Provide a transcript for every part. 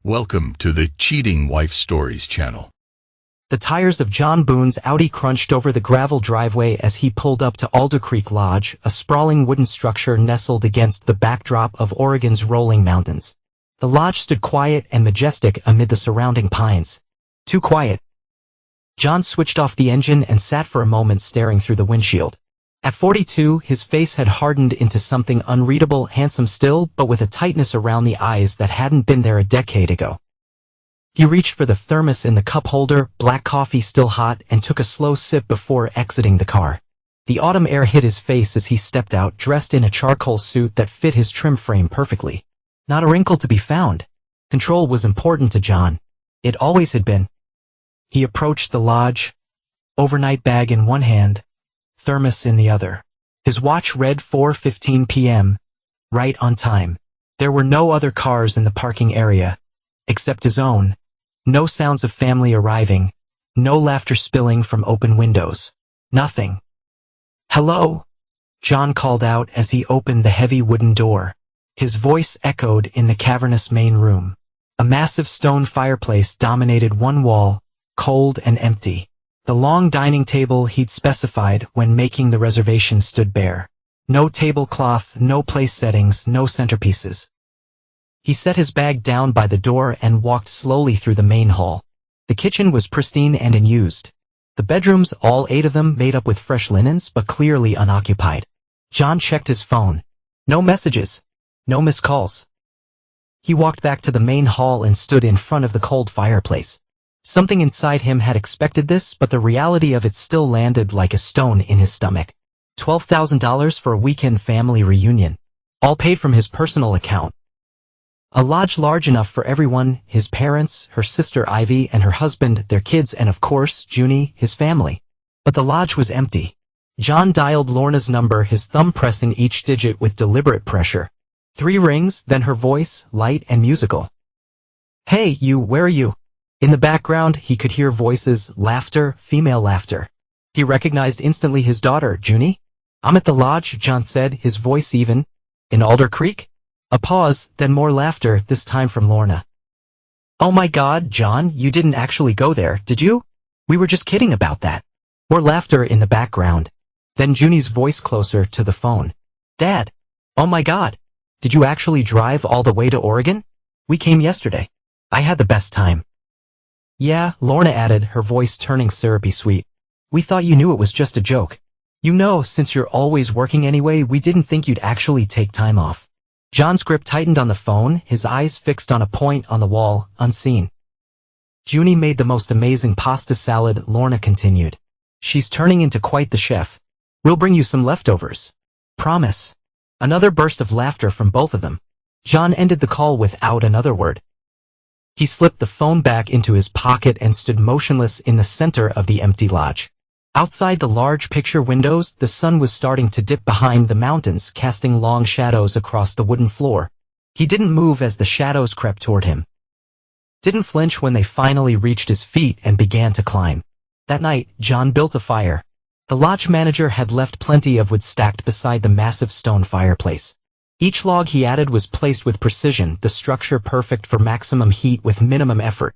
Welcome to the Cheating Wife Stories channel. The tires of John Boone's Audi crunched over the gravel driveway as he pulled up to Alder Creek Lodge, a sprawling wooden structure nestled against the backdrop of Oregon's rolling mountains. The lodge stood quiet and majestic amid the surrounding pines. Too quiet. John switched off the engine and sat for a moment staring through the windshield. At 42, his face had hardened into something unreadable, handsome still, but with a tightness around the eyes that hadn't been there a decade ago. He reached for the thermos in the cup holder, black coffee still hot, and took a slow sip before exiting the car. The autumn air hit his face as he stepped out, dressed in a charcoal suit that fit his trim frame perfectly. Not a wrinkle to be found. Control was important to John. It always had been. He approached the lodge, overnight bag in one hand, thermos in the other. His watch read 4:15 p.m., right on time. There were no other cars in the parking area, except his own. No sounds of family arriving, no laughter spilling from open windows. Nothing. "Hello?" John called out as he opened the heavy wooden door. His voice echoed in the cavernous main room. A massive stone fireplace dominated one wall, cold and empty. The long dining table he'd specified when making the reservation stood bare. No tablecloth, no place settings, no centerpieces. He set his bag down by the door and walked slowly through the main hall. The kitchen was pristine and unused. The bedrooms, all 8 of them, made up with fresh linens but clearly unoccupied. John checked his phone. No messages. No missed calls. He walked back to the main hall and stood in front of the cold fireplace. Something inside him had expected this, but the reality of it still landed like a stone in his stomach. $12,000 for a weekend family reunion. All paid from his personal account. A lodge large enough for everyone, his parents, her sister Ivy and her husband, their kids, and of course, Junie, his family. But the lodge was empty. John dialed Lorna's number, his thumb pressing each digit with deliberate pressure. 3 rings, then her voice, light and musical. "Hey, you, where are you?" In the background, he could hear voices, laughter, female laughter. He recognized instantly his daughter, Junie. "I'm at the lodge," John said, his voice even. "In Alder Creek?" A pause, then more laughter, this time from Lorna. "Oh my God, John, you didn't actually go there, did you? We were just kidding about that." More laughter in the background. Then Junie's voice closer to the phone. "Dad, oh my God, did you actually drive all the way to Oregon? We came yesterday. I had the best time." "Yeah," Lorna added, her voice turning syrupy sweet. "We thought you knew it was just a joke. You know, since you're always working anyway, we didn't think you'd actually take time off." John's grip tightened on the phone, his eyes fixed on a point on the wall, unseen. "Junie made the most amazing pasta salad," Lorna continued. "She's turning into quite the chef. We'll bring you some leftovers. Promise." Another burst of laughter from both of them. John ended the call without another word. He slipped the phone back into his pocket and stood motionless in the center of the empty lodge. Outside the large picture windows, the sun was starting to dip behind the mountains, casting long shadows across the wooden floor. He didn't move as the shadows crept toward him. Didn't flinch when they finally reached his feet and began to climb. That night, John built a fire. The lodge manager had left plenty of wood stacked beside the massive stone fireplace. Each log he added was placed with precision, the structure perfect for maximum heat with minimum effort.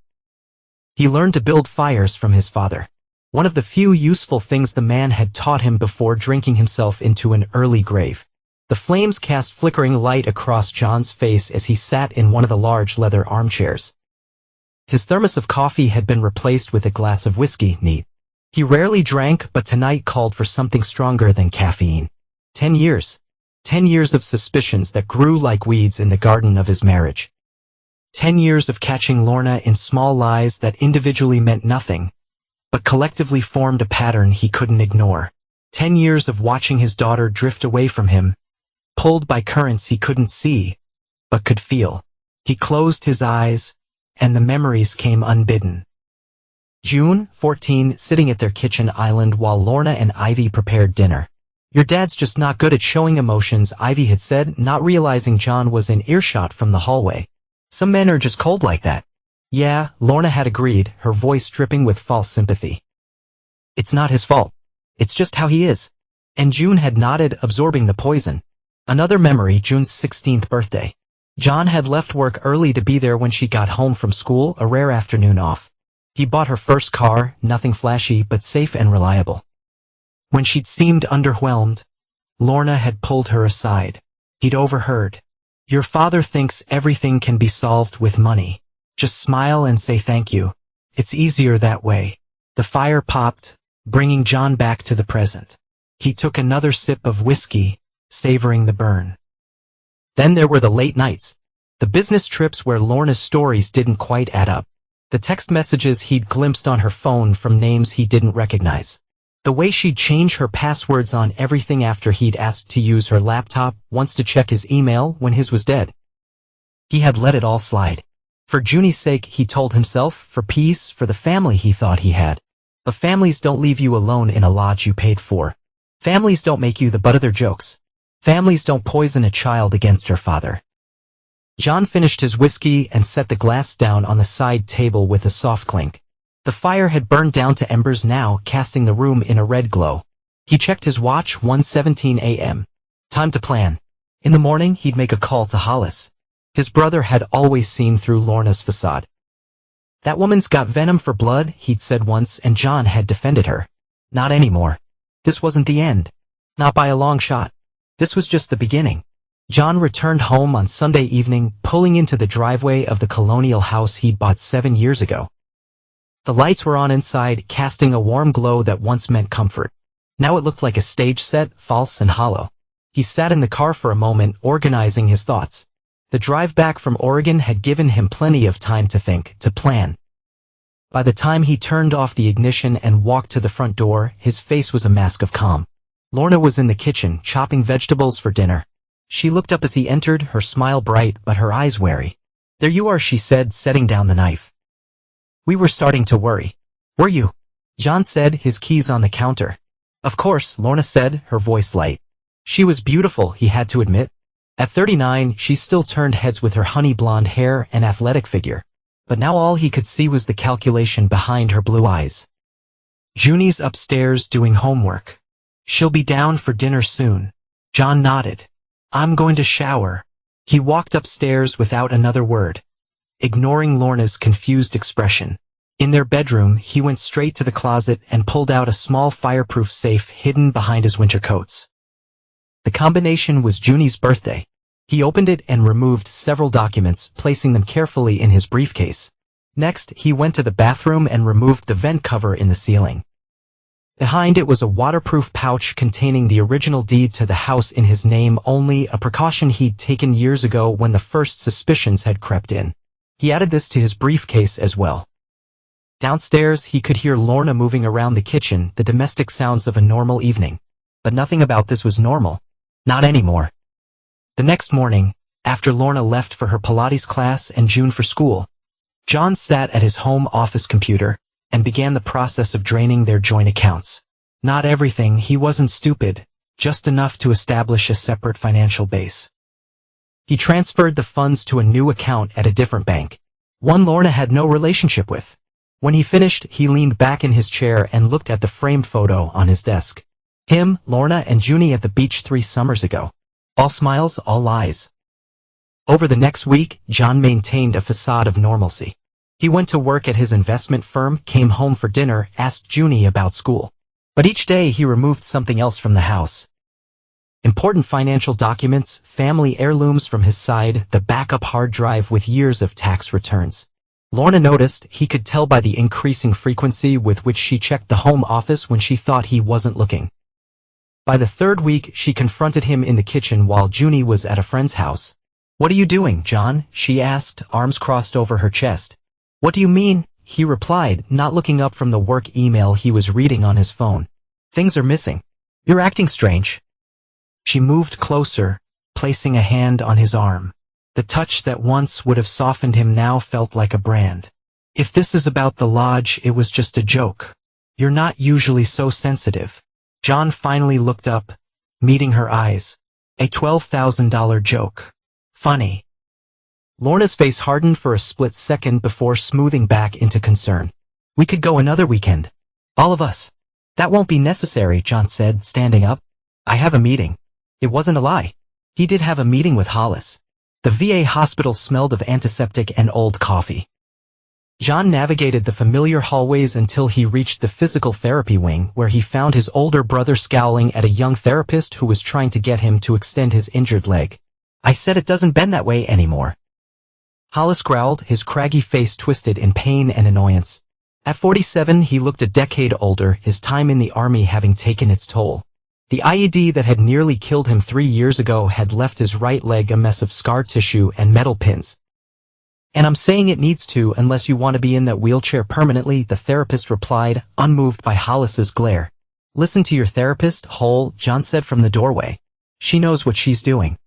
He learned to build fires from his father. One of the few useful things the man had taught him before drinking himself into an early grave. The flames cast flickering light across John's face as he sat in one of the large leather armchairs. His thermos of coffee had been replaced with a glass of whiskey, neat. He rarely drank, but tonight called for something stronger than caffeine. 10 years. 10 years of suspicions that grew like weeds in the garden of his marriage. 10 years of catching Lorna in small lies that individually meant nothing, but collectively formed a pattern he couldn't ignore. 10 years of watching his daughter drift away from him, pulled by currents he couldn't see, but could feel. He closed his eyes, and the memories came unbidden. June 14, sitting at their kitchen island while Lorna and Ivy prepared dinner. "Your dad's just not good at showing emotions," Ivy had said, not realizing John was in earshot from the hallway. "Some men are just cold like that." "Yeah," Lorna had agreed, her voice dripping with false sympathy. "It's not his fault. It's just how he is." And June had nodded, absorbing the poison. Another memory, June's 16th birthday. John had left work early to be there when she got home from school, a rare afternoon off. He bought her first car, nothing flashy but safe and reliable. When she'd seemed underwhelmed, Lorna had pulled her aside. He'd overheard. "Your father thinks everything can be solved with money. Just smile and say thank you. It's easier that way." The fire popped, bringing John back to the present. He took another sip of whiskey, savoring the burn. Then there were the late nights. The business trips where Lorna's stories didn't quite add up. The text messages he'd glimpsed on her phone from names he didn't recognize. The way she'd change her passwords on everything after he'd asked to use her laptop once to check his email when his was dead. He had let it all slide. For Junie's sake, he told himself, for peace, for the family he thought he had. But families don't leave you alone in a lodge you paid for. Families don't make you the butt of their jokes. Families don't poison a child against her father. John finished his whiskey and set the glass down on the side table with a soft clink. The fire had burned down to embers now, casting the room in a red glow. He checked his watch, 1:17 a.m. Time to plan. In the morning, he'd make a call to Hollis. His brother had always seen through Lorna's facade. "That woman's got venom for blood," he'd said once, and John had defended her. Not anymore. This wasn't the end. Not by a long shot. This was just the beginning. John returned home on Sunday evening, pulling into the driveway of the colonial house he'd bought 7 years ago. The lights were on inside, casting a warm glow that once meant comfort. Now it looked like a stage set, false and hollow. He sat in the car for a moment, organizing his thoughts. The drive back from Oregon had given him plenty of time to think, to plan. By the time he turned off the ignition and walked to the front door, his face was a mask of calm. Lorna was in the kitchen, chopping vegetables for dinner. She looked up as he entered, her smile bright, but her eyes wary. "There you are," she said, setting down the knife. "We were starting to worry." "Were you?" John said, his keys on the counter. "Of course," Lorna said, her voice light. She was beautiful, he had to admit. At 39, she still turned heads with her honey blonde hair and athletic figure. But now all he could see was the calculation behind her blue eyes. "Junie's upstairs doing homework. She'll be down for dinner soon." John nodded. "I'm going to shower." He walked upstairs without another word, ignoring Lorna's confused expression. In their bedroom, he went straight to the closet and pulled out a small fireproof safe hidden behind his winter coats. The combination was Junie's birthday. He opened it and removed several documents, placing them carefully in his briefcase. Next, he went to the bathroom and removed the vent cover in the ceiling. Behind it was a waterproof pouch containing the original deed to the house in his name only, a precaution he'd taken years ago when the first suspicions had crept in. He added this to his briefcase as well. Downstairs, he could hear Lorna moving around the kitchen, the domestic sounds of a normal evening. But nothing about this was normal. Not anymore. The next morning, after Lorna left for her Pilates class and June for school, John sat at his home office computer and began the process of draining their joint accounts. Not everything, he wasn't stupid, just enough to establish a separate financial base. He transferred the funds to a new account at a different bank, one Lorna had no relationship with. When he finished, he leaned back in his chair and looked at the framed photo on his desk. Him, Lorna, and Junie at the beach 3 summers ago. All smiles, all lies. Over the next week, John maintained a facade of normalcy. He went to work at his investment firm, came home for dinner, asked Junie about school. But each day he removed something else from the house. Important financial documents, family heirlooms from his side, the backup hard drive with years of tax returns. Lorna noticed, he could tell by the increasing frequency with which she checked the home office when she thought he wasn't looking. By the 3rd week, she confronted him in the kitchen while Junie was at a friend's house. "What are you doing, John?" she asked, arms crossed over her chest. "What do you mean?" he replied, not looking up from the work email he was reading on his phone. "Things are missing. You're acting strange." She moved closer, placing a hand on his arm. The touch that once would have softened him now felt like a brand. "If this is about the lodge, it was just a joke. You're not usually so sensitive." John finally looked up, meeting her eyes. "A $12,000 joke. Funny." Lorna's face hardened for a split second before smoothing back into concern. "We could go another weekend. All of us." "That won't be necessary," John said, standing up. "I have a meeting." It wasn't a lie. He did have a meeting with Hollis. The VA hospital smelled of antiseptic and old coffee. John navigated the familiar hallways until he reached the physical therapy wing, where he found his older brother scowling at a young therapist who was trying to get him to extend his injured leg. "I said it doesn't bend that way anymore." Hollis growled, his craggy face twisted in pain and annoyance. At 47, he looked a decade older, his time in the army having taken its toll. The IED that had nearly killed him 3 years ago had left his right leg a mess of scar tissue and metal pins. "And I'm saying it needs to unless you want to be in that wheelchair permanently," the therapist replied, unmoved by Hollis's glare. "Listen to your therapist, Hole," John said from the doorway. "She knows what she's doing."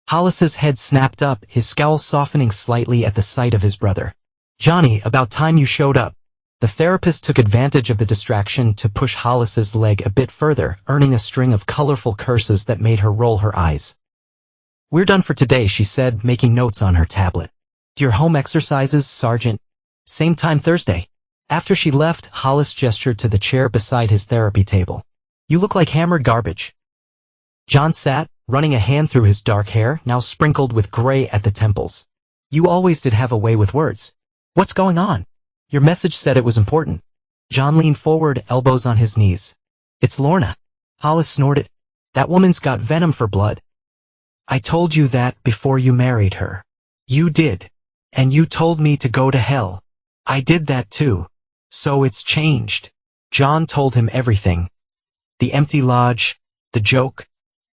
Hollis's head snapped up, his scowl softening slightly at the sight of his brother. "Johnny, about time you showed up." The therapist took advantage of the distraction to push Hollis's leg a bit further, earning a string of colorful curses that made her roll her eyes. "We're done for today," she said, making notes on her tablet. "Do your home exercises, Sergeant. Same time Thursday." After she left, Hollis gestured to the chair beside his therapy table. "You look like hammered garbage." John sat, running a hand through his dark hair, now sprinkled with gray at the temples. "You always did have a way with words. What's going on? Your message said it was important." John leaned forward, elbows on his knees. "It's Lorna." Hollis snorted. "That woman's got venom for blood." "I told you that before you married her." "You did. And you told me to go to hell." "I did that too. So it's changed." John told him everything. The empty lodge, the joke,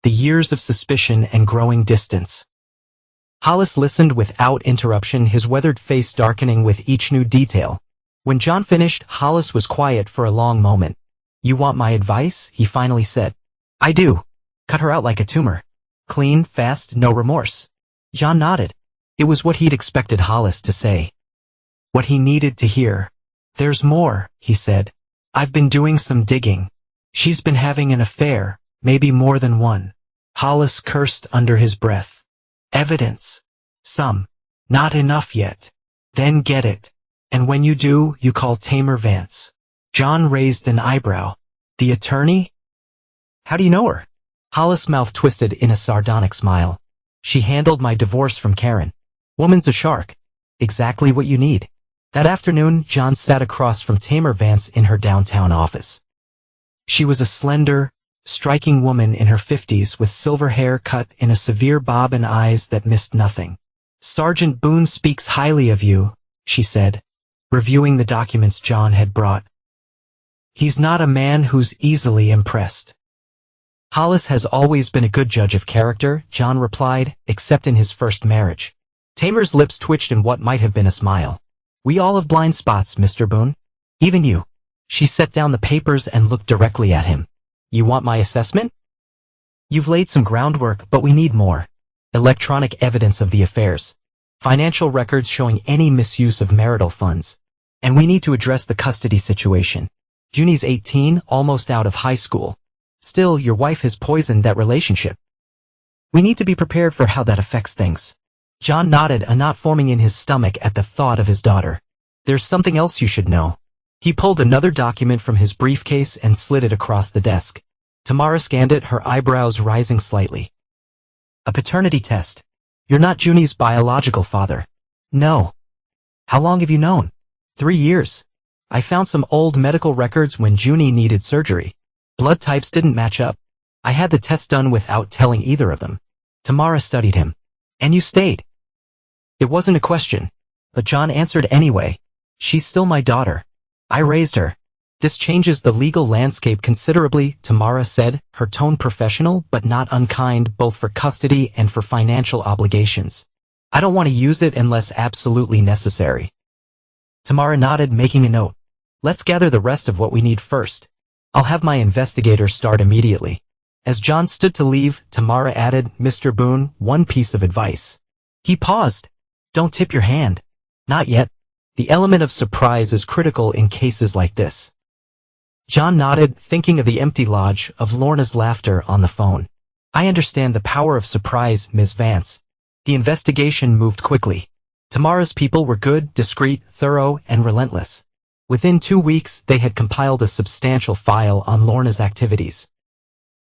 the years of suspicion and growing distance. Hollis listened without interruption, his weathered face darkening with each new detail. When John finished, Hollis was quiet for a long moment. "You want my advice?" he finally said. "I do. Cut her out like a tumor. Clean, fast, no remorse." John nodded. It was what he'd expected Hollis to say. What he needed to hear. "There's more," he said. "I've been doing some digging. She's been having an affair, maybe more than one." Hollis cursed under his breath. "Evidence. Some. Not enough yet. Then get it. And when you do, you call Tamer Vance." John raised an eyebrow. "The attorney? How do you know her?" Hollis' mouth twisted in a sardonic smile. "She handled my divorce from Karen. Woman's a shark. Exactly what you need." That afternoon, John sat across from Tamer Vance in her downtown office. She was a slender, striking woman in her 50s with silver hair cut in a severe bob and eyes that missed nothing. "Sergeant Boone speaks highly of you," she said, reviewing the documents John had brought. "He's not a man who's easily impressed." "Hollis has always been a good judge of character," John replied, except in his first marriage. Tamer's lips twitched in what might have been a smile. "We all have blind spots, Mr. Boone. Even you." She set down the papers and looked directly at him. "You want my assessment?" "You've laid some groundwork, but we need more. Electronic evidence of the affairs. Financial records showing any misuse of marital funds. And we need to address the custody situation. Junie's 18, almost out of high school. Still, your wife has poisoned that relationship. We need to be prepared for how that affects things." John nodded, a knot forming in his stomach at the thought of his daughter. "There's something else you should know." He pulled another document from his briefcase and slid it across the desk. Tamara scanned it, her eyebrows rising slightly. "A paternity test. You're not Junie's biological father." "No." "How long have you known?" 3 years. I found some old medical records when Junie needed surgery. Blood types didn't match up. I had the test done without telling either of them." Tamara studied him. "And you stayed?" It wasn't a question, but John answered anyway. "She's still my daughter. I raised her." "This changes the legal landscape considerably," Tamara said, her tone professional but not unkind, both for custody and for financial obligations. "I don't want to use it unless absolutely necessary." Tamara nodded, making a note. "Let's gather the rest of what we need first. I'll have my investigators start immediately." As John stood to leave, Tamara added, "Mr. Boone, one piece of advice." He paused. "Don't tip your hand." "Not yet. The element of surprise is critical in cases like this." John nodded, thinking of the empty lodge, of Lorna's laughter on the phone. "I understand the power of surprise, Ms. Vance." The investigation moved quickly. Tamara's people were good, discreet, thorough, and relentless. Within 2 weeks, they had compiled a substantial file on Lorna's activities.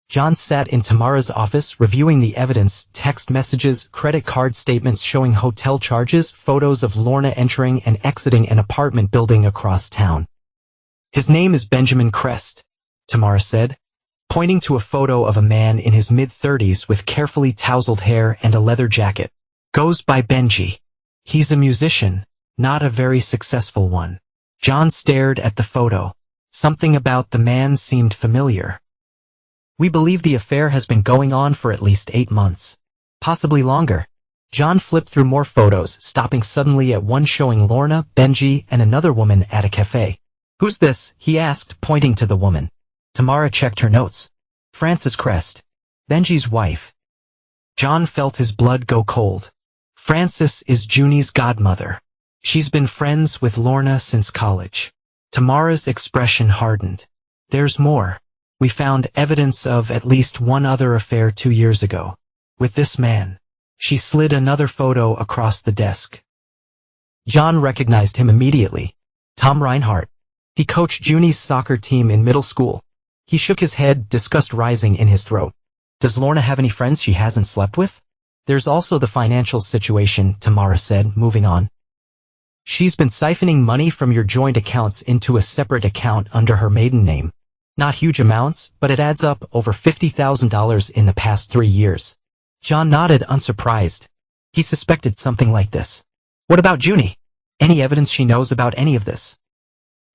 John sat in Tamara's office reviewing the evidence, text messages, credit card statements showing hotel charges, photos of Lorna entering and exiting an apartment building across town. "His name is Benjamin Crest," Tamara said, pointing to a photo of a man in his mid-30s with carefully tousled hair and a leather jacket. "Goes by Benji. He's a musician, not a very successful one." John stared at the photo. Something about the man seemed familiar. "We believe the affair has been going on for at least 8 months. Possibly longer." John flipped through more photos, stopping suddenly at one showing Lorna, Benji, and another woman at a cafe. "Who's this?" he asked, pointing to the woman. Tamara checked her notes. "Frances Crest. Benji's wife." John felt his blood go cold. Frances is Junie's godmother. She's been friends with Lorna since college. Tamara's expression hardened. "There's more. We found evidence of at least one other affair 2 years ago. With this man." She slid another photo across the desk. John recognized him immediately. Tom Reinhardt. He coached Junie's soccer team in middle school. He shook his head, disgust rising in his throat. "Does Lorna have any friends she hasn't slept with?" "There's also the financial situation," Tamara said, moving on. "She's been siphoning money from your joint accounts into a separate account under her maiden name. Not huge amounts, but it adds up over $50,000 in the past 3 years. John nodded, unsurprised. He suspected something like this. "What about Junie? Any evidence she knows about any of this?"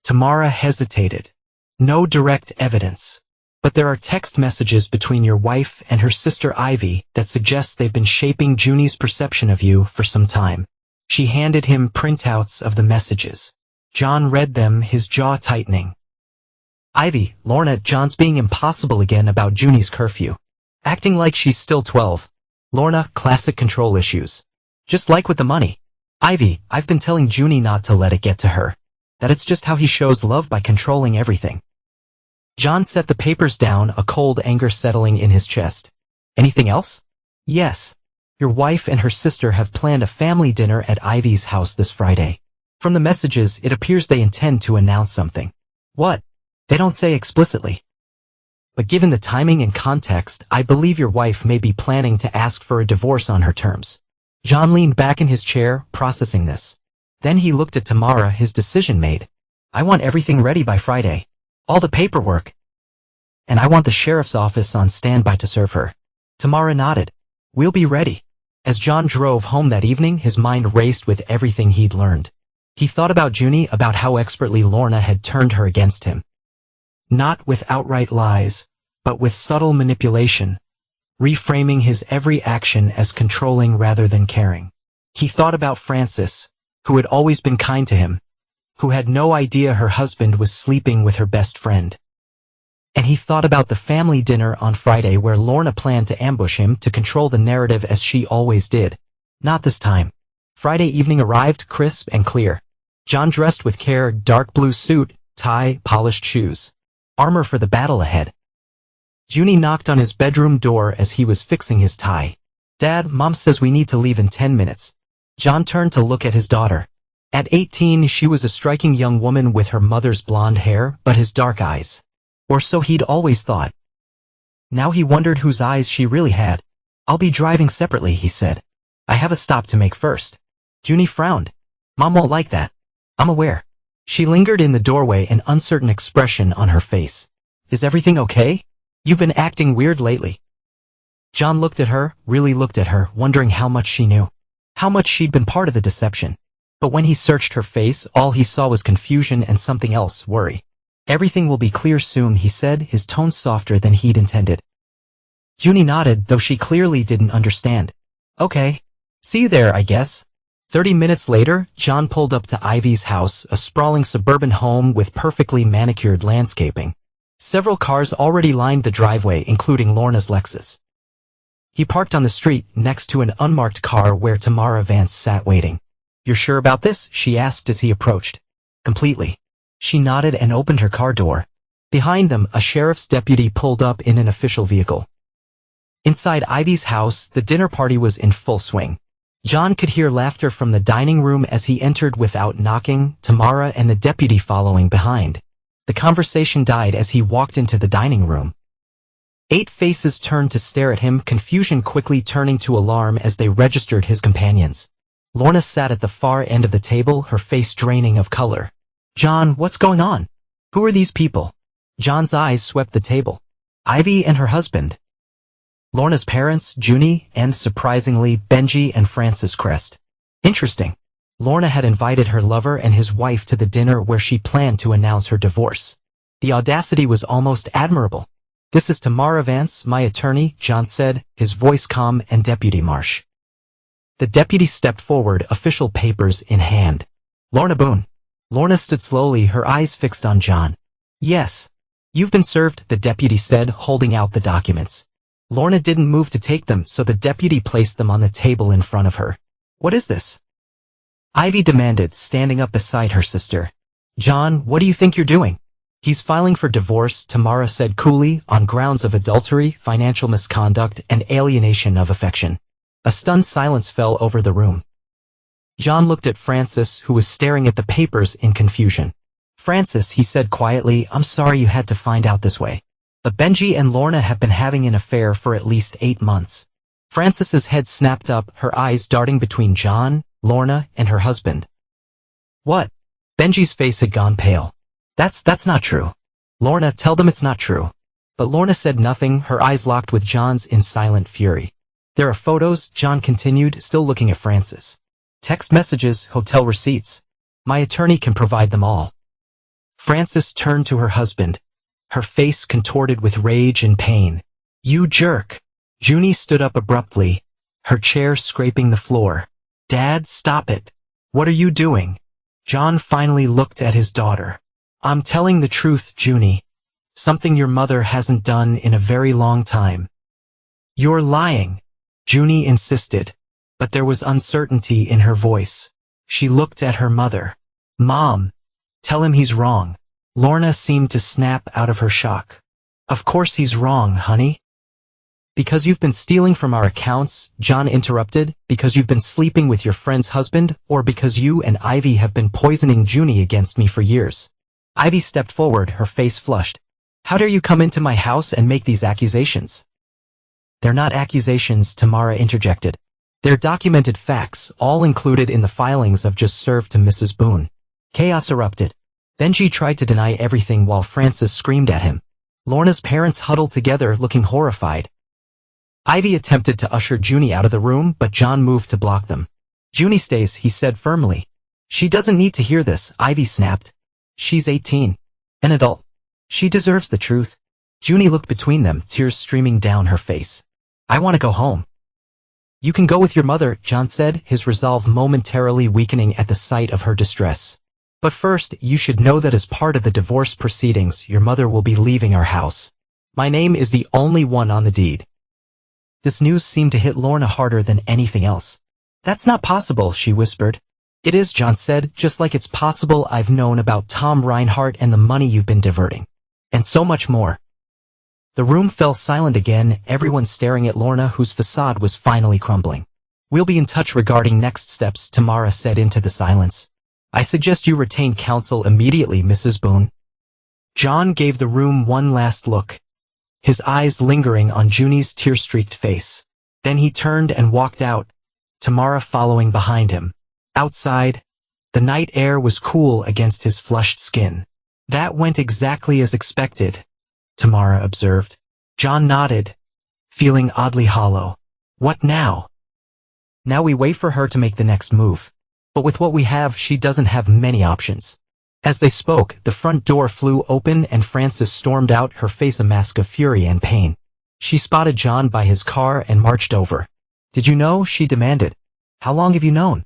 Tamara hesitated. "No direct evidence. But there are text messages between your wife and her sister Ivy that suggests they've been shaping Junie's perception of you for some time." She handed him printouts of the messages. John read them, his jaw tightening. "Ivy, Lorna, John's being impossible again about Junie's curfew. Acting like she's still 12. Lorna, classic control issues. Just like with the money. Ivy, I've been telling Junie not to let it get to her. That it's just how he shows love, by controlling everything." John set the papers down, a cold anger settling in his chest. "Anything else?" "Yes. Your wife and her sister have planned a family dinner at Ivy's house this Friday. From the messages, it appears they intend to announce something." "What?" "They don't say explicitly. But given the timing and context, I believe your wife may be planning to ask for a divorce on her terms." John leaned back in his chair, processing this. Then he looked at Tamara, his decision made. "I want everything ready by Friday. All the paperwork. And I want the sheriff's office on standby to serve her." Tamara nodded. "We'll be ready." As John drove home that evening, his mind raced with everything he'd learned. He thought about Junie, about how expertly Lorna had turned her against him. Not with outright lies, but with subtle manipulation, reframing his every action as controlling rather than caring. He thought about Frances, who had always been kind to him, who had no idea her husband was sleeping with her best friend. And he thought about the family dinner on Friday where Lorna planned to ambush him, to control the narrative as she always did. Not this time. Friday evening arrived, crisp and clear. John dressed with care, dark blue suit, tie, polished shoes. Armor for the battle ahead. Junie knocked on his bedroom door as he was fixing his tie. "Dad, Mom says we need to leave in 10 minutes. John turned to look at his daughter. At 18, she was a striking young woman with her mother's blonde hair, but his dark eyes. Or so he'd always thought. Now he wondered whose eyes she really had. "I'll be driving separately," he said. "I have a stop to make first." Junie frowned. "Mom won't like that." "I'm aware." She lingered in the doorway, an uncertain expression on her face. "Is everything okay? You've been acting weird lately." John looked at her, really looked at her, wondering how much she knew. How much she'd been part of the deception. But when he searched her face, all he saw was confusion and something else, worry. "Everything will be clear soon," he said, his tone softer than he'd intended. Junie nodded, though she clearly didn't understand. "Okay. See you there, I guess." 30 minutes later, John pulled up to Ivy's house, a sprawling suburban home with perfectly manicured landscaping. Several cars already lined the driveway, including Lorna's Lexus. He parked on the street, next to an unmarked car where Tamara Vance sat waiting. "You're sure about this?" she asked as he approached. "Completely." She nodded and opened her car door. Behind them, a sheriff's deputy pulled up in an official vehicle. Inside Ivy's house, the dinner party was in full swing. John could hear laughter from the dining room as he entered without knocking, Tamara and the deputy following behind. The conversation died as he walked into the dining room. 8 faces turned to stare at him, confusion quickly turning to alarm as they registered his companions. Lorna sat at the far end of the table, her face draining of color. John, what's going on? Who are these people? John's eyes swept the table. Ivy and her husband. Lorna's parents, Junie, and, surprisingly, Benji and Francis Crest. Interesting. Lorna had invited her lover and his wife to the dinner where she planned to announce her divorce. The audacity was almost admirable. This is Tamara Vance, my attorney, John said, his voice calm, and Deputy Marsh. The deputy stepped forward, official papers in hand. Lorna Boone. Lorna stood slowly, her eyes fixed on John. Yes. You've been served, the deputy said, holding out the documents. Lorna didn't move to take them, so the deputy placed them on the table in front of her. What is this? Ivy demanded, standing up beside her sister. John, what do you think you're doing? He's filing for divorce, Tamara said coolly, on grounds of adultery, financial misconduct, and alienation of affection. A stunned silence fell over the room. John looked at Francis, who was staring at the papers in confusion. Francis, he said quietly, I'm sorry you had to find out this way. But Benji and Lorna have been having an affair for at least 8 months. Francis's head snapped up, her eyes darting between John, Lorna, and her husband. What? Benji's face had gone pale. That's not true. Lorna, tell them it's not true. But Lorna said nothing, her eyes locked with John's in silent fury. There are photos, John continued, still looking at Francis. Text messages, hotel receipts. My attorney can provide them all. Francis turned to her husband, her face contorted with rage and pain. You jerk. Junie stood up abruptly, her chair scraping the floor. Dad, stop it. What are you doing? John finally looked at his daughter. I'm telling the truth, Junie. Something your mother hasn't done in a very long time. You're lying, Junie insisted, but there was uncertainty in her voice. She looked at her mother. Mom, tell him he's wrong. Lorna seemed to snap out of her shock. Of course he's wrong, honey. Because you've been stealing from our accounts, John interrupted, because you've been sleeping with your friend's husband, or because you and Ivy have been poisoning Junie against me for years. Ivy stepped forward, her face flushed. How dare you come into my house and make these accusations? They're not accusations, Tamara interjected. They're documented facts, all included in the filings I've just served to Mrs. Boone. Chaos erupted. Benji tried to deny everything while Francis screamed at him. Lorna's parents huddled together, looking horrified. Ivy attempted to usher Junie out of the room, but John moved to block them. Junie stays, he said firmly. She doesn't need to hear this, Ivy snapped. She's 18. An adult. She deserves the truth. Junie looked between them, tears streaming down her face. I want to go home. You can go with your mother, John said, his resolve momentarily weakening at the sight of her distress. But first, you should know that as part of the divorce proceedings, your mother will be leaving our house. My name is the only one on the deed. This news seemed to hit Lorna harder than anything else. That's not possible, she whispered. It is, John said, just like it's possible I've known about Tom Reinhardt and the money you've been diverting. And so much more. The room fell silent again, everyone staring at Lorna, whose facade was finally crumbling. We'll be in touch regarding next steps, Tamara said into the silence. I suggest you retain counsel immediately, Mrs. Boone. John gave the room one last look, his eyes lingering on Junie's tear-streaked face. Then he turned and walked out, Tamara following behind him. Outside, the night air was cool against his flushed skin. That went exactly as expected, Tamara observed. John nodded, feeling oddly hollow. What now? Now we wait for her to make the next move. But with what we have, she doesn't have many options. As they spoke, the front door flew open and Frances stormed out, her face a mask of fury and pain. She spotted John by his car and marched over. Did you know? She demanded. How long have you known?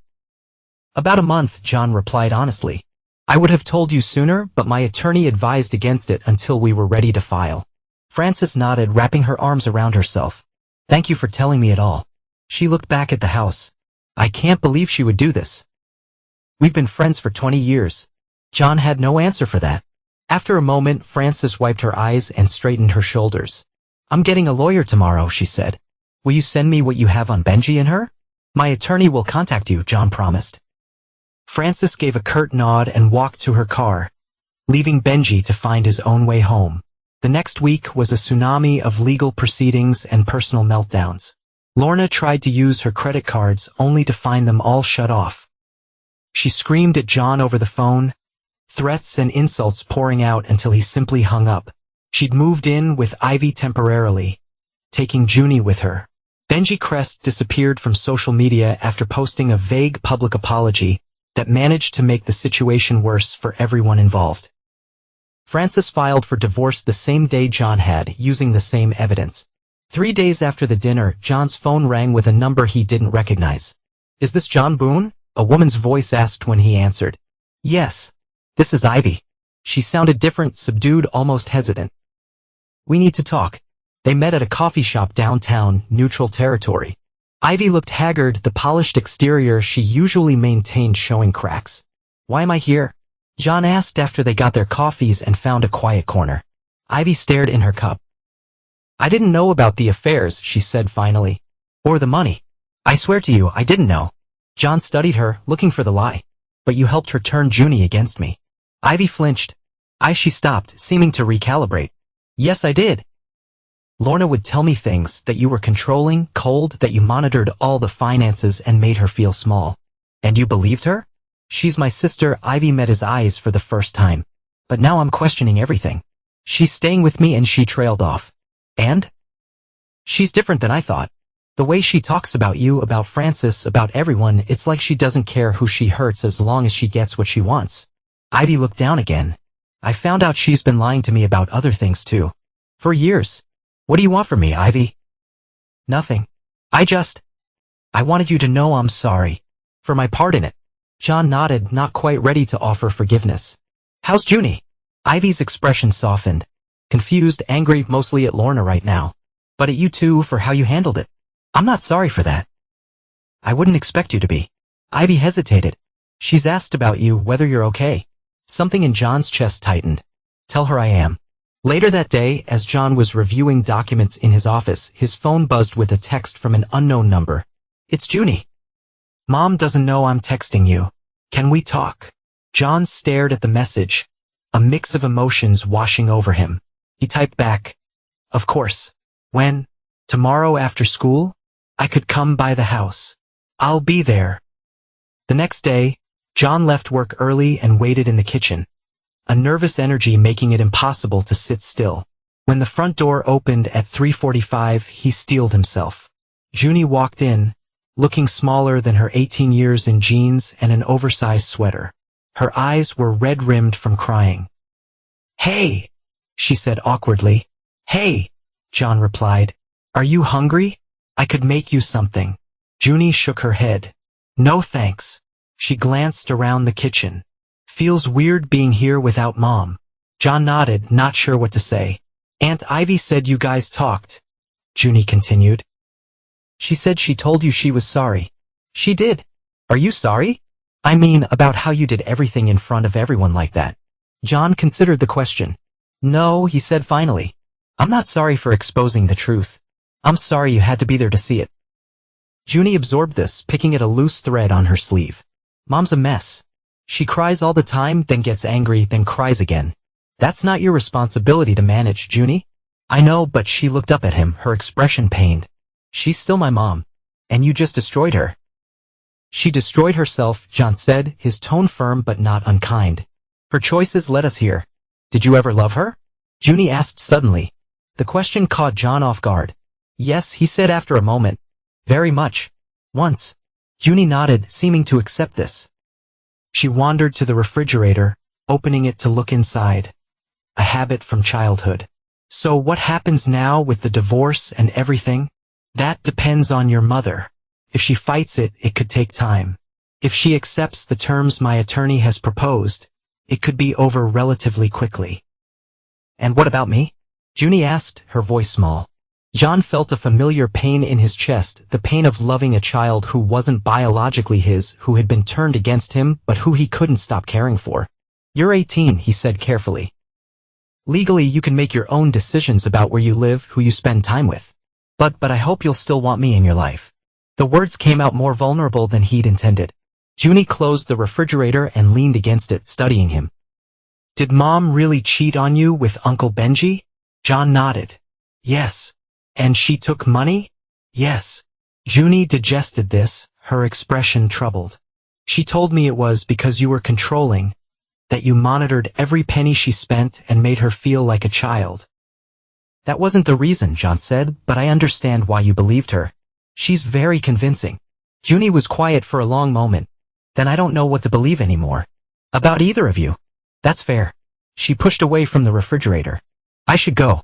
About a month, John replied honestly. I would have told you sooner, but my attorney advised against it until we were ready to file. Frances nodded, wrapping her arms around herself. Thank you for telling me it all. She looked back at the house. I can't believe she would do this. We've been friends for 20 years. John had no answer for that. After a moment, Frances wiped her eyes and straightened her shoulders. I'm getting a lawyer tomorrow, she said. Will you send me what you have on Benji and her? My attorney will contact you, John promised. Frances gave a curt nod and walked to her car, leaving Benji to find his own way home. The next week was a tsunami of legal proceedings and personal meltdowns. Lorna tried to use her credit cards only to find them all shut off. She screamed at John over the phone, threats and insults pouring out until he simply hung up. She'd moved in with Ivy temporarily, taking Junie with her. Benji Crest disappeared from social media after posting a vague public apology that managed to make the situation worse for everyone involved. Frances filed for divorce the same day John had, using the same evidence. 3 days after the dinner, John's phone rang with a number he didn't recognize. "Is this John Boone?" a woman's voice asked when he answered. "Yes. This is Ivy." She sounded different, subdued, almost hesitant. "We need to talk." They met at a coffee shop downtown, neutral territory. Ivy looked haggard, the polished exterior she usually maintained showing cracks. "Why am I here?" John asked after they got their coffees and found a quiet corner. Ivy stared in her cup. "I didn't know about the affairs," she said finally. "Or the money. I swear to you, I didn't know." John studied her, looking for the lie. "But you helped her turn Junie against me." Ivy flinched. She stopped, seeming to recalibrate. "Yes, I did. Lorna would tell me things, that you were controlling, cold, that you monitored all the finances and made her feel small. And you believed her?" "She's my sister." Ivy met his eyes for the first time. "But now I'm questioning everything. She's staying with me," and she trailed off. "And?" "She's different than I thought. The way she talks about you, about Frances, about everyone, it's like she doesn't care who she hurts as long as she gets what she wants." Ivy looked down again. "I found out she's been lying to me about other things too. For years. What do you want from me, Ivy?" "Nothing. I wanted you to know I'm sorry. For my part in it." John nodded, not quite ready to offer forgiveness. "How's Junie?" Ivy's expression softened. "Confused, angry, mostly at Lorna right now. But at you too for how you handled it. I'm not sorry for that." "I wouldn't expect you to be." Ivy hesitated. "She's asked about you, whether you're okay." Something in John's chest tightened. "Tell her I am." Later that day, as John was reviewing documents in his office, his phone buzzed with a text from an unknown number. "It's Junie. Mom doesn't know I'm texting you. Can we talk?" John stared at the message, a mix of emotions washing over him. He typed back, "Of course. When? Tomorrow after school? I could come by the house. I'll be there." The next day, John left work early and waited in the kitchen, a nervous energy making it impossible to sit still. When the front door opened at 3:45, he steeled himself. Junie walked in, looking smaller than her 18 years in jeans and an oversized sweater. Her eyes were red-rimmed from crying. "Hey," she said awkwardly. "Hey," John replied. "Are you hungry? I could make you something." Junie shook her head. "No thanks." She glanced around the kitchen. "Feels weird being here without Mom." John nodded, not sure what to say. "Aunt Ivy said you guys talked," Junie continued. "She said she told you she was sorry." "She did? Are you sorry?" "I mean, about how you did everything in front of everyone like that." John considered the question. "No," he said finally. "I'm not sorry for exposing the truth. I'm sorry you had to be there to see it." Junie absorbed this, picking at a loose thread on her sleeve. "Mom's a mess. She cries all the time, then gets angry, then cries again. That's not your responsibility to manage, Junie." "I know," but she looked up at him, her expression pained. "She's still my mom. And you just destroyed her." "She destroyed herself," John said, his tone firm but not unkind. "Her choices led us here. Did you ever love her?" Junie asked suddenly. The question caught John off guard. "Yes," he said after a moment. "Very much. Once." Junie nodded, seeming to accept this. She wandered to the refrigerator, opening it to look inside. A habit from childhood. "So what happens now with the divorce and everything?" "That depends on your mother. If she fights it, it could take time. If she accepts the terms my attorney has proposed, it could be over relatively quickly." "And what about me?" Junie asked, her voice small. John felt a familiar pain in his chest, the pain of loving a child who wasn't biologically his, who had been turned against him, but who he couldn't stop caring for. "You're 18, he said carefully. "Legally, you can make your own decisions about where you live, who you spend time with. But I hope you'll still want me in your life." The words came out more vulnerable than he'd intended. Junie closed the refrigerator and leaned against it, studying him. "Did Mom really cheat on you with Uncle Benji?" John nodded. Yes. And she took money? Yes. Junie digested this, her expression troubled. She told me it was because you were controlling, that you monitored every penny she spent and made her feel like a child. That wasn't the reason, John said, but I understand why you believed her. She's very convincing. Junie was quiet for a long moment. Then I don't know what to believe anymore. About either of you. That's fair. She pushed away from the refrigerator. I should go.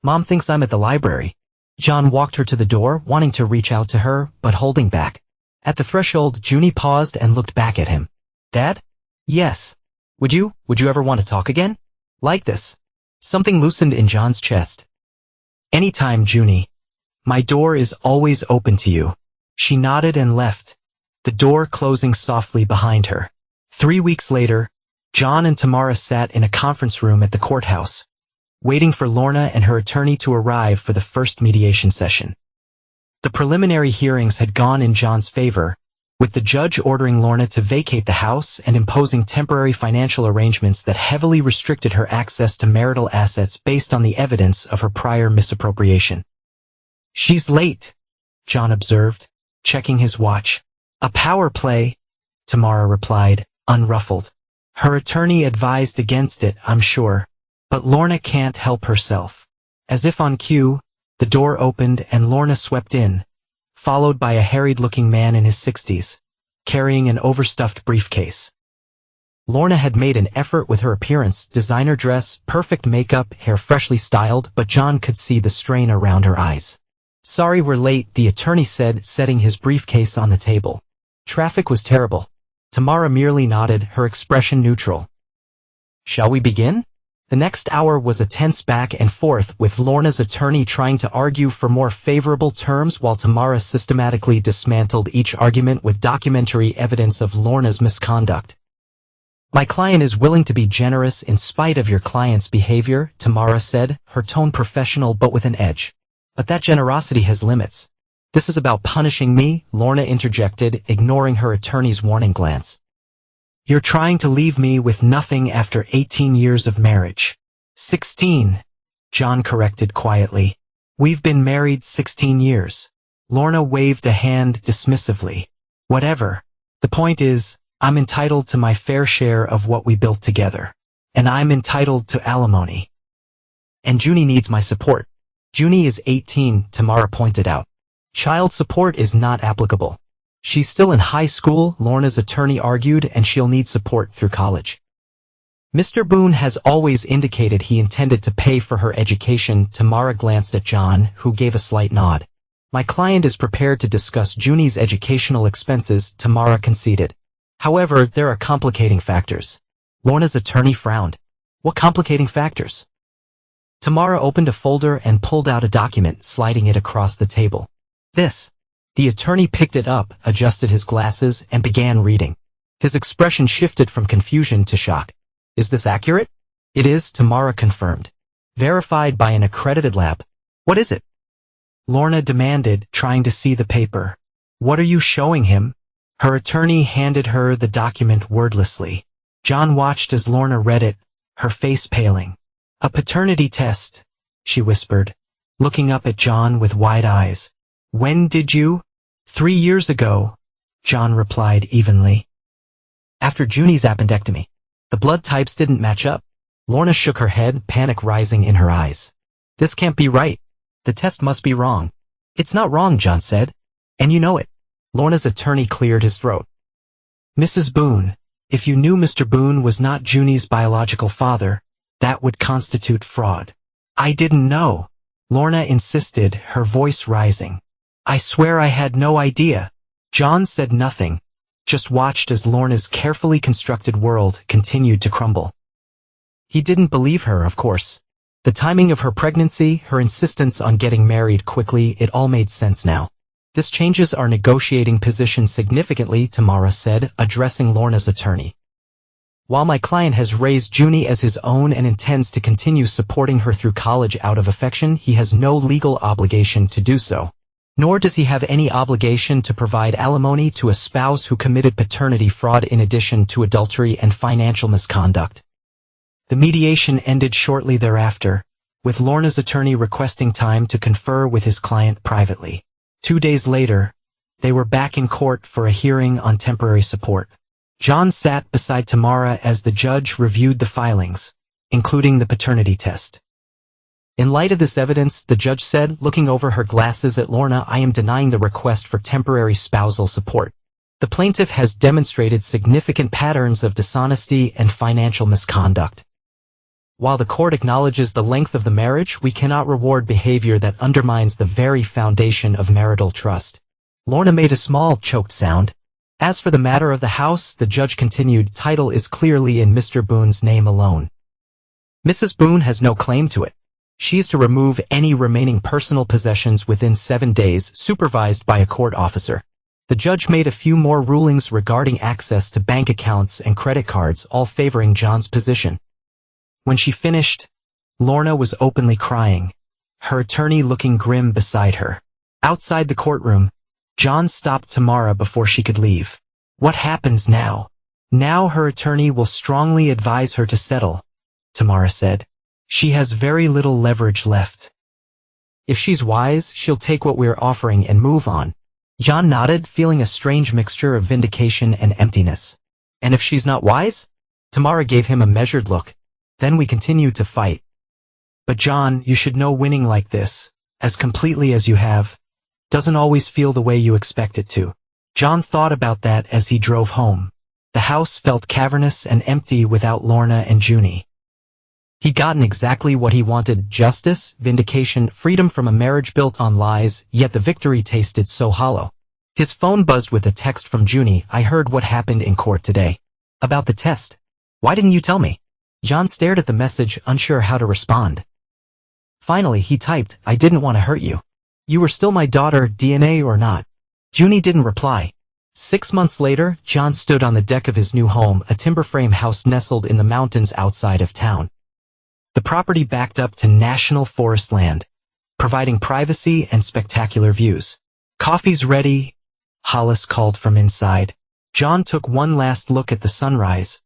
Mom thinks I'm at the library. John walked her to the door, wanting to reach out to her, but holding back. At the threshold, Junie paused and looked back at him. Dad? Yes. Would you ever want to talk again? Like this? Something loosened in John's chest. Anytime, Junie. My door is always open to you. She nodded and left, the door closing softly behind her. 3 weeks later, John and Tamara sat in a conference room at the courthouse, waiting for Lorna and her attorney to arrive for the first mediation session. The preliminary hearings had gone in John's favor, with the judge ordering Lorna to vacate the house and imposing temporary financial arrangements that heavily restricted her access to marital assets based on the evidence of her prior misappropriation. She's late, John observed, checking his watch. A power play, Tamara replied, unruffled. Her attorney advised against it, I'm sure. But Lorna can't help herself. As if on cue, the door opened and Lorna swept in, followed by a harried-looking man in his 60s, carrying an overstuffed briefcase. Lorna had made an effort with her appearance, designer dress, perfect makeup, hair freshly styled, but John could see the strain around her eyes. Sorry we're late, the attorney said, setting his briefcase on the table. Traffic was terrible. Tamara merely nodded, her expression neutral. Shall we begin? The next hour was a tense back and forth, with Lorna's attorney trying to argue for more favorable terms while Tamara systematically dismantled each argument with documentary evidence of Lorna's misconduct. My client is willing to be generous in spite of your client's behavior, Tamara said, her tone professional but with an edge. But that generosity has limits. This is about punishing me, Lorna interjected, ignoring her attorney's warning glance. You're trying to leave me with nothing after 18 years of marriage. 16, John corrected quietly. We've been married 16 years. Lorna waved a hand dismissively. Whatever. The point is, I'm entitled to my fair share of what we built together. And I'm entitled to alimony. And Junie needs my support. Junie is 18, Tamara pointed out. Child support is not applicable. She's still in high school, Lorna's attorney argued, and she'll need support through college. Mr. Boone has always indicated he intended to pay for her education, Tamara glanced at John, who gave a slight nod. My client is prepared to discuss Junie's educational expenses, Tamara conceded. However, there are complicating factors. Lorna's attorney frowned. What complicating factors? Tamara opened a folder and pulled out a document, sliding it across the table. This. The attorney picked it up, adjusted his glasses, and began reading. His expression shifted from confusion to shock. Is this accurate? It is, Tamara confirmed. Verified by an accredited lab. What is it? Lorna demanded, trying to see the paper. What are you showing him? Her attorney handed her the document wordlessly. John watched as Lorna read it, her face paling. A paternity test, she whispered, looking up at John with wide eyes. When did you? 3 years ago, John replied evenly. After Junie's appendectomy. The blood types didn't match up. Lorna shook her head, panic rising in her eyes. This can't be right. The test must be wrong. It's not wrong, John said. And you know it. Lorna's attorney cleared his throat. Mrs. Boone, if you knew Mr. Boone was not Junie's biological father, that would constitute fraud. I didn't know, Lorna insisted, her voice rising. I swear I had no idea. John said nothing, just watched as Lorna's carefully constructed world continued to crumble. He didn't believe her, of course. The timing of her pregnancy, her insistence on getting married quickly, it all made sense now. This changes our negotiating position significantly, Tamara said, addressing Lorna's attorney. While my client has raised Junie as his own and intends to continue supporting her through college out of affection, he has no legal obligation to do so. Nor does he have any obligation to provide alimony to a spouse who committed paternity fraud in addition to adultery and financial misconduct. The mediation ended shortly thereafter, with Lorna's attorney requesting time to confer with his client privately. 2 days later, they were back in court for a hearing on temporary support. John sat beside Tamara as the judge reviewed the filings, including the paternity test. In light of this evidence, the judge said, looking over her glasses at Lorna, I am denying the request for temporary spousal support. The plaintiff has demonstrated significant patterns of dishonesty and financial misconduct. While the court acknowledges the length of the marriage, we cannot reward behavior that undermines the very foundation of marital trust. Lorna made a small, choked sound. As for the matter of the house, the judge continued, title is clearly in Mr. Boone's name alone. Mrs. Boone has no claim to it. She is to remove any remaining personal possessions within 7 days, supervised by a court officer. The judge made a few more rulings regarding access to bank accounts and credit cards, all favoring John's position. When she finished, Lorna was openly crying, her attorney looking grim beside her. Outside the courtroom, John stopped Tamara before she could leave. What happens now? Now her attorney will strongly advise her to settle, Tamara said. She has very little leverage left. If she's wise, she'll take what we're offering and move on. John nodded, feeling a strange mixture of vindication and emptiness. And if she's not wise? Tamara gave him a measured look. Then we continue to fight. But John, you should know winning like this, as completely as you have, doesn't always feel the way you expect it to. John thought about that as he drove home. The house felt cavernous and empty without Lorna and Junie. He'd gotten exactly what he wanted: justice, vindication, freedom from a marriage built on lies, yet the victory tasted so hollow. His phone buzzed with a text from Junie. I heard what happened in court today. About the test. Why didn't you tell me? John stared at the message, unsure how to respond. Finally, he typed, I didn't want to hurt you. You were still my daughter, DNA or not. Junie didn't reply. 6 months later, John stood on the deck of his new home, a timber frame house nestled in the mountains outside of town. The property backed up to national forest land, providing privacy and spectacular views. Coffee's ready, Hollis called from inside. John took one last look at the sunrise,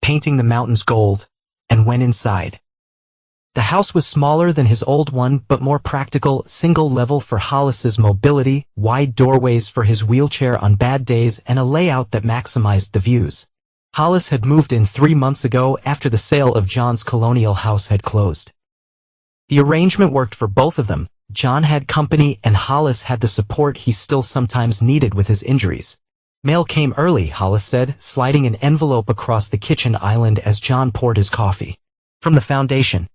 painting the mountains gold, and went inside. The house was smaller than his old one, but more practical, single level for Hollis's mobility, wide doorways for his wheelchair on bad days, and a layout that maximized the views. Hollis had moved in 3 months ago after the sale of John's colonial house had closed. The arrangement worked for both of them. John had company and Hollis had the support he still sometimes needed with his injuries. Mail came early, Hollis said, sliding an envelope across the kitchen island as John poured his coffee. From the foundation.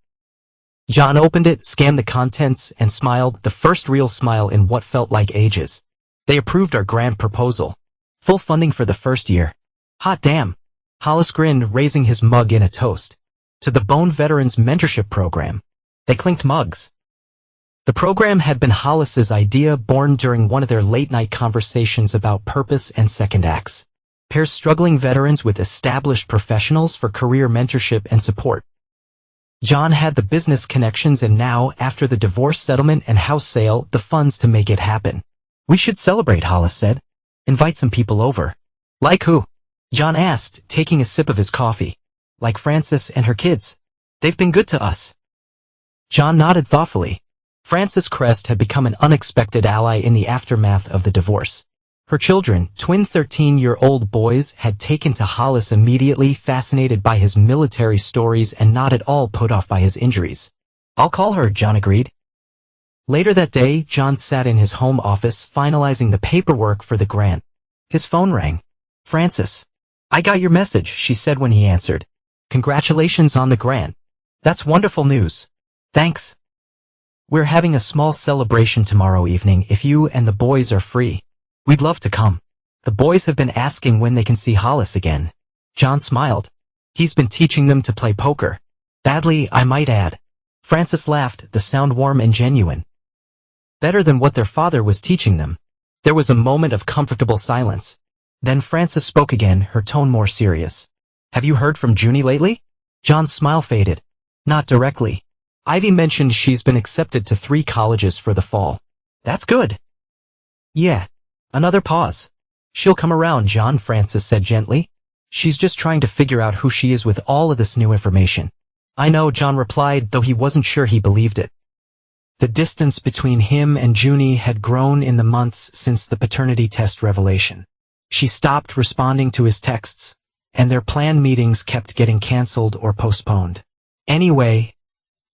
John opened it, scanned the contents, and smiled, the first real smile in what felt like ages. They approved our grant proposal. Full funding for the first year. Hot damn. Hollis grinned, raising his mug in a toast. To the Bone Veterans Mentorship Program. They clinked mugs. The program had been Hollis's idea, born during one of their late-night conversations about purpose and second acts. Pair struggling veterans with established professionals for career mentorship and support. John had the business connections and now, after the divorce settlement and house sale, the funds to make it happen. We should celebrate, Hollis said. Invite some people over. Like who? John asked, taking a sip of his coffee. Like Frances and her kids. They've been good to us. John nodded thoughtfully. Frances Crest had become an unexpected ally in the aftermath of the divorce. Her children, twin 13-year-old boys, had taken to Hollis immediately, fascinated by his military stories and not at all put off by his injuries. I'll call her, John agreed. Later that day, John sat in his home office finalizing the paperwork for the grant. His phone rang. Frances. I got your message, she said when he answered. Congratulations on the grant. That's wonderful news. Thanks. We're having a small celebration tomorrow evening if you and the boys are free. We'd love to come. The boys have been asking when they can see Hollis again. John smiled. He's been teaching them to play poker. Badly, I might add. Frances laughed, the sound warm and genuine. Better than what their father was teaching them. There was a moment of comfortable silence. Then Frances spoke again, her tone more serious. Have you heard from Junie lately? John's smile faded. Not directly. Ivy mentioned she's been accepted to 3 colleges for the fall. That's good. Yeah. Another pause. She'll come around, John, Frances said gently. She's just trying to figure out who she is with all of this new information. I know, John replied, though he wasn't sure he believed it. The distance between him and Junie had grown in the months since the paternity test revelation. She stopped responding to his texts, and their planned meetings kept getting canceled or postponed. Anyway,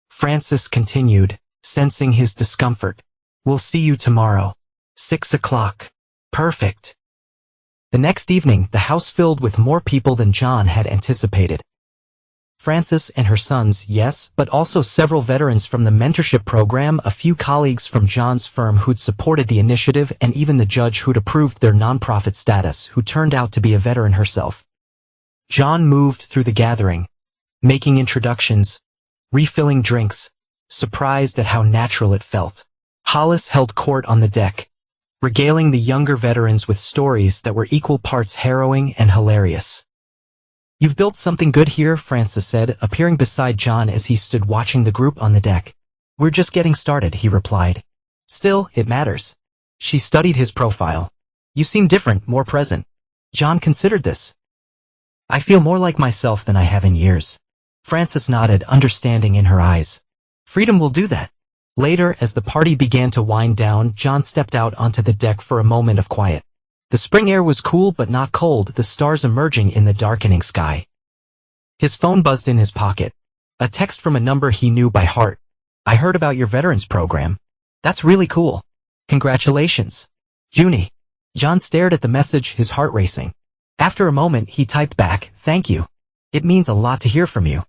Francis continued, sensing his discomfort. We'll see you tomorrow. 6 o'clock. Perfect. The next evening, the house filled with more people than John had anticipated. Frances and her sons, yes, but also several veterans from the mentorship program, a few colleagues from John's firm who'd supported the initiative, and even the judge who'd approved their nonprofit status, who turned out to be a veteran herself. John moved through the gathering, making introductions, refilling drinks, surprised at how natural it felt. Hollis held court on the deck, regaling the younger veterans with stories that were equal parts harrowing and hilarious. You've built something good here, Francis said, appearing beside John as he stood watching the group on the deck. We're just getting started, he replied. Still, it matters. She studied his profile. You seem different, more present. John considered this. I feel more like myself than I have in years. Francis nodded, understanding in her eyes. Freedom will do that. Later, as the party began to wind down, John stepped out onto the deck for a moment of quiet. The spring air was cool but not cold, the stars emerging in the darkening sky. His phone buzzed in his pocket. A text from a number he knew by heart. I heard about your veterans program. That's really cool. Congratulations. Junie. John stared at the message, his heart racing. After a moment, he typed back, thank you. It means a lot to hear from you.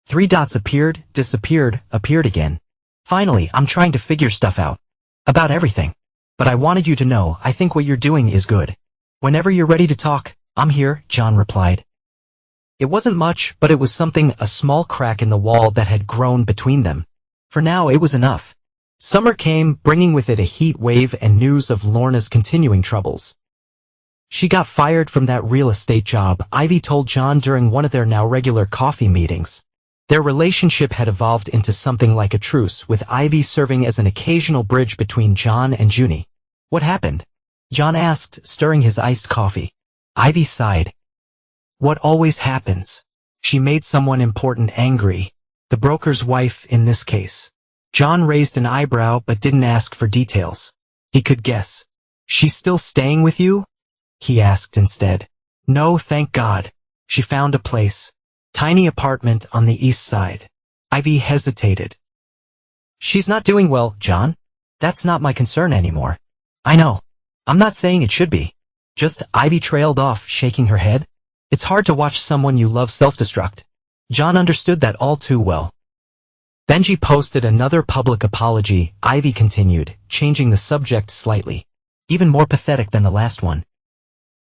3 dots appeared, disappeared, appeared again. Finally, I'm trying to figure stuff out. About everything. But I wanted you to know, I think what you're doing is good. Whenever you're ready to talk, I'm here, John replied. It wasn't much, but it was something, a small crack in the wall that had grown between them. For now, it was enough. Summer came, bringing with it a heat wave and news of Lorna's continuing troubles. She got fired from that real estate job, Ivy told John during one of their now regular coffee meetings. Their relationship had evolved into something like a truce, with Ivy serving as an occasional bridge between John and Junie. What happened? John asked, stirring his iced coffee. Ivy sighed. What always happens? She made someone important angry. The broker's wife in this case. John raised an eyebrow but didn't ask for details. He could guess. She's still staying with you? He asked instead. No, thank God. She found a place. Tiny apartment on the east side. Ivy hesitated. She's not doing well, John. That's not my concern anymore. I know. I'm not saying it should be. Just, Ivy trailed off, shaking her head. It's hard to watch someone you love self-destruct. John understood that all too well. Benji posted another public apology, Ivy continued, changing the subject slightly. Even more pathetic than the last one.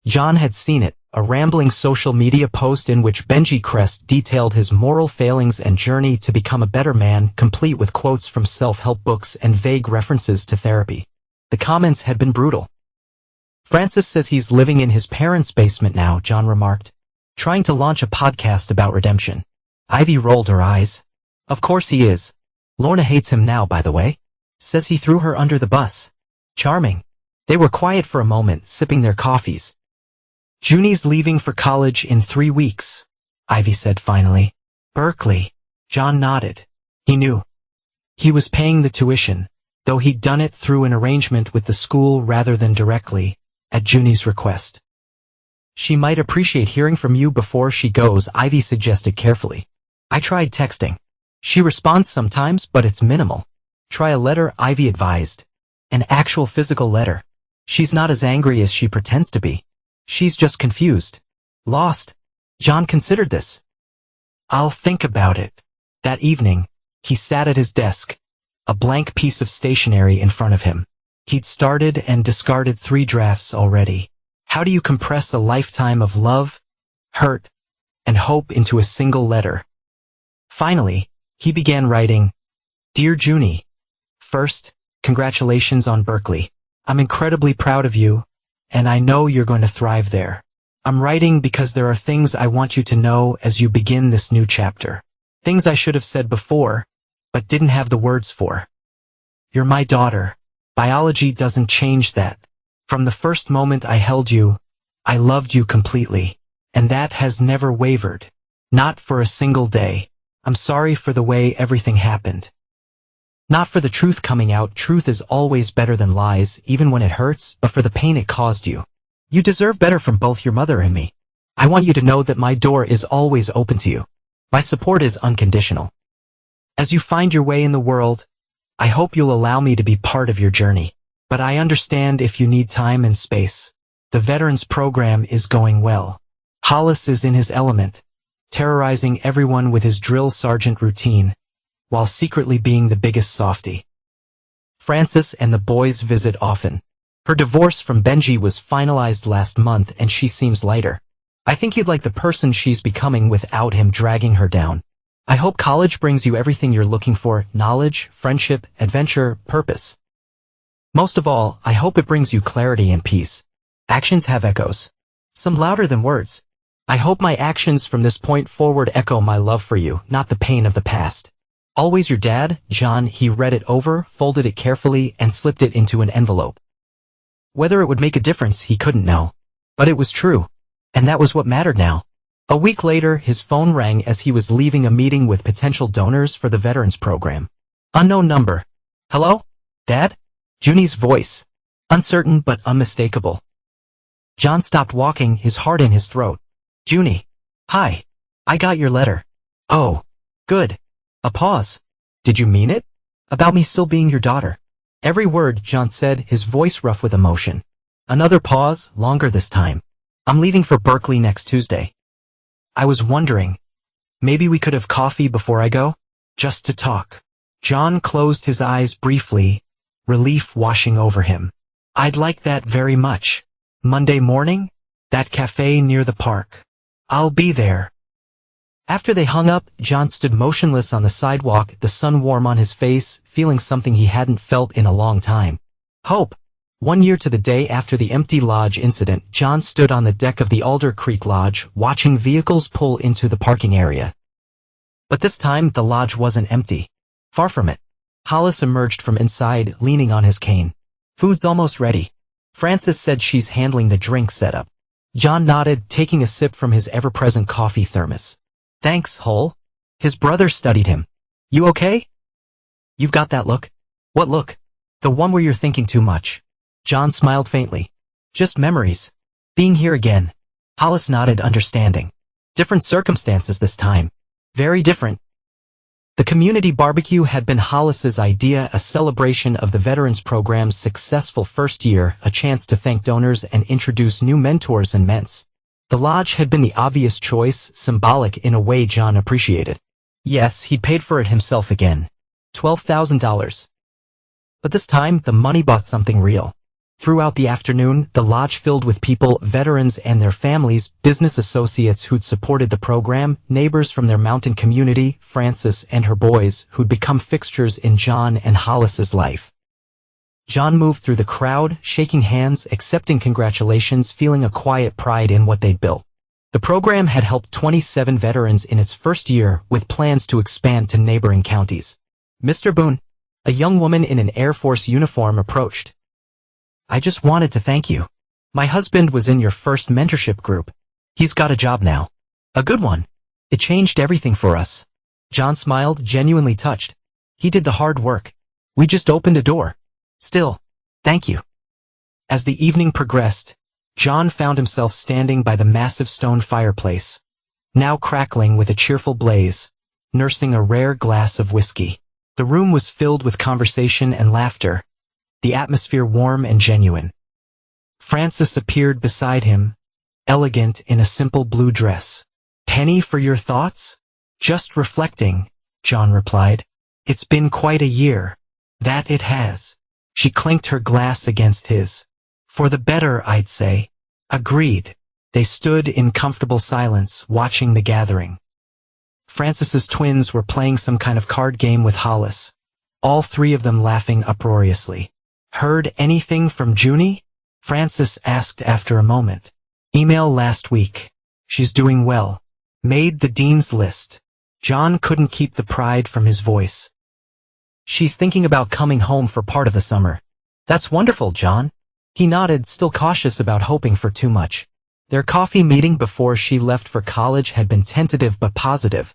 John had seen it, a rambling social media post in which Benji Crest detailed his moral failings and journey to become a better man, complete with quotes from self-help books and vague references to therapy. The comments had been brutal. Francis says he's living in his parents' basement now, John remarked, trying to launch a podcast about redemption. Ivy rolled her eyes. Of course he is. Lorna hates him now, by the way. Says he threw her under the bus. Charming. They were quiet for a moment, sipping their coffees. Junie's leaving for college in 3 weeks, Ivy said finally. Berkeley. John nodded. He knew. He was paying the tuition, though he'd done it through an arrangement with the school rather than directly, at Junie's request. She might appreciate hearing from you before she goes, Ivy suggested carefully. I tried texting. She responds sometimes, but it's minimal. Try a letter, Ivy advised. An actual physical letter. She's not as angry as she pretends to be. She's just confused. Lost. John considered this. I'll think about it. That evening, he sat at his desk, a blank piece of stationery in front of him. He'd started and discarded 3 drafts already. How do you compress a lifetime of love, hurt, and hope into a single letter? Finally, he began writing, Dear Junie, first, congratulations on Berkeley. I'm incredibly proud of you, and I know you're going to thrive there. I'm writing because there are things I want you to know as you begin this new chapter. Things I should have said before, but didn't have the words for. You're my daughter. Biology doesn't change that. From the first moment I held you, I loved you completely, and that has never wavered. Not for a single day. I'm sorry for the way everything happened. Not for the truth coming out. Truth is always better than lies, even when it hurts, but for the pain it caused you. You deserve better from both your mother and me. I want you to know that my door is always open to you. My support is unconditional. As you find your way in the world, I hope you'll allow me to be part of your journey. But I understand if you need time and space. The Veterans Program is going well. Hollis is in his element, terrorizing everyone with his drill sergeant routine, while secretly being the biggest softie. Frances and the boys visit often. Her divorce from Benji was finalized last month and she seems lighter. I think you'd like the person she's becoming without him dragging her down. I hope college brings you everything you're looking for: knowledge, friendship, adventure, purpose. Most of all, I hope it brings you clarity and peace. Actions have echoes. Some louder than words. I hope my actions from this point forward echo my love for you, not the pain of the past. Always your dad, John. He read it over, folded it carefully, and slipped it into an envelope. Whether it would make a difference, he couldn't know. But it was true. And that was what mattered now. A week later, his phone rang as he was leaving a meeting with potential donors for the Veterans Program. Unknown number. Hello? Dad? Junie's voice. Uncertain but unmistakable. John stopped walking, his heart in his throat. Junie. Hi. I got your letter. Oh. Good. A pause. Did you mean it? About me still being your daughter? Every word, John said, his voice rough with emotion. Another pause, longer this time. I'm leaving for Berkeley next Tuesday. I was wondering, maybe we could have coffee before I go? Just to talk. John closed his eyes briefly, relief washing over him. I'd like that very much. Monday morning? That cafe near the park. I'll be there. After they hung up, John stood motionless on the sidewalk, the sun warm on his face, feeling something he hadn't felt in a long time. Hope. 1 year to the day after the empty lodge incident, John stood on the deck of the Alder Creek Lodge, watching vehicles pull into the parking area. But this time, the lodge wasn't empty. Far from it. Hollis emerged from inside, leaning on his cane. Food's almost ready. Frances said she's handling the drink setup. John nodded, taking a sip from his ever-present coffee thermos. Thanks, Hull. His brother studied him. You okay? You've got that look. What look? The one where you're thinking too much. John smiled faintly. Just memories. Being here again. Hollis nodded, understanding. Different circumstances this time. Very different. The community barbecue had been Hollis's idea, a celebration of the Veterans Program's successful first year, a chance to thank donors and introduce new mentors and ments. The lodge had been the obvious choice, symbolic in a way John appreciated. Yes, he'd paid for it himself again. $12,000. But this time, the money bought something real. Throughout the afternoon, the lodge filled with people, veterans and their families, business associates who'd supported the program, neighbors from their mountain community, Frances and her boys, who'd become fixtures in John and Hollis's life. John moved through the crowd, shaking hands, accepting congratulations, feeling a quiet pride in what they'd built. The program had helped 27 veterans in its first year, with plans to expand to neighboring counties. Mr. Boone, a young woman in an Air Force uniform, approached. I just wanted to thank you. My husband was in your first mentorship group. He's got a job now. A good one. It changed everything for us. John smiled, genuinely touched. He did the hard work. We just opened a door. Still, thank you. As the evening progressed, John found himself standing by the massive stone fireplace, now crackling with a cheerful blaze, nursing a rare glass of whiskey. The room was filled with conversation and laughter, the atmosphere warm and genuine. Frances appeared beside him, elegant in a simple blue dress. Penny, for your thoughts? Just reflecting, John replied. It's been quite a year. That it has. She clinked her glass against his. For the better, I'd say. Agreed. They stood in comfortable silence, watching the gathering. Frances's twins were playing some kind of card game with Hollis, all three of them laughing uproariously. Heard anything from Junie? Frances asked after a moment. Email last week. She's doing well. Made the dean's list. John couldn't keep the pride from his voice. She's thinking about coming home for part of the summer. That's wonderful, John. He nodded, still cautious about hoping for too much. Their coffee meeting before she left for college had been tentative but positive.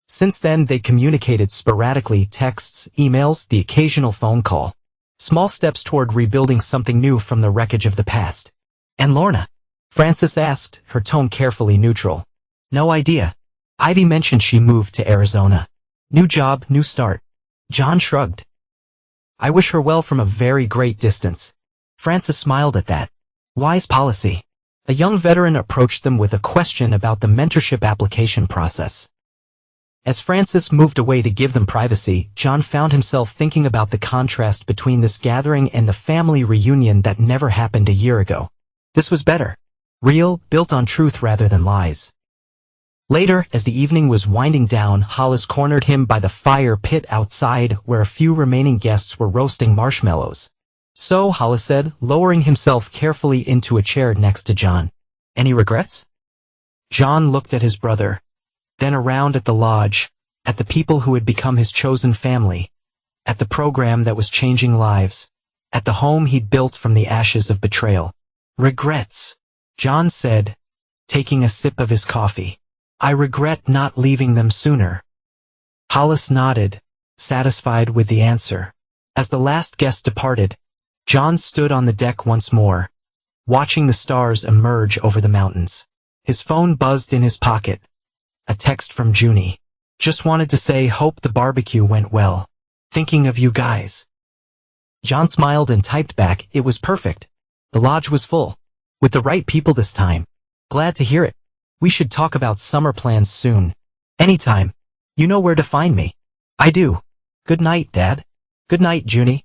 Since then they communicated sporadically, texts, emails, the occasional phone call. Small steps toward rebuilding something new from the wreckage of the past. And Lorna? Frances asked, her tone carefully neutral. No idea. Ivy mentioned she moved to Arizona. New job, new start. John shrugged. I wish her well from a very great distance. Frances smiled at that. Wise policy. A young veteran approached them with a question about the mentorship application process. As Frances moved away to give them privacy, John found himself thinking about the contrast between this gathering and the family reunion that never happened a year ago. This was better. Real, built on truth rather than lies. Later, as the evening was winding down, Hollis cornered him by the fire pit outside where a few remaining guests were roasting marshmallows. So, Hollis said, lowering himself carefully into a chair next to John. Any regrets? John looked at his brother, then around at the lodge, at the people who had become his chosen family, at the program that was changing lives, at the home he'd built from the ashes of betrayal. Regrets, John said, taking a sip of his coffee. I regret not leaving them sooner. Hollis nodded, satisfied with the answer. As the last guest departed, John stood on the deck once more, watching the stars emerge over the mountains. His phone buzzed in his pocket. A text from Junie. Just wanted to say hope the barbecue went well. Thinking of you guys. John smiled and typed back, it was perfect. The lodge was full. With the right people this time. Glad to hear it. We should talk about summer plans soon. Anytime. You know where to find me. I do. Good night, Dad. Good night, Junie.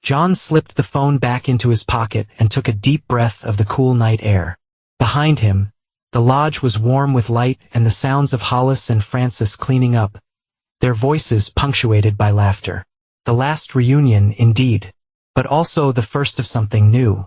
John slipped the phone back into his pocket and took a deep breath of the cool night air. Behind him, the lodge was warm with light and the sounds of Hollis and Frances cleaning up, their voices punctuated by laughter. The last reunion, indeed, but also the first of something new.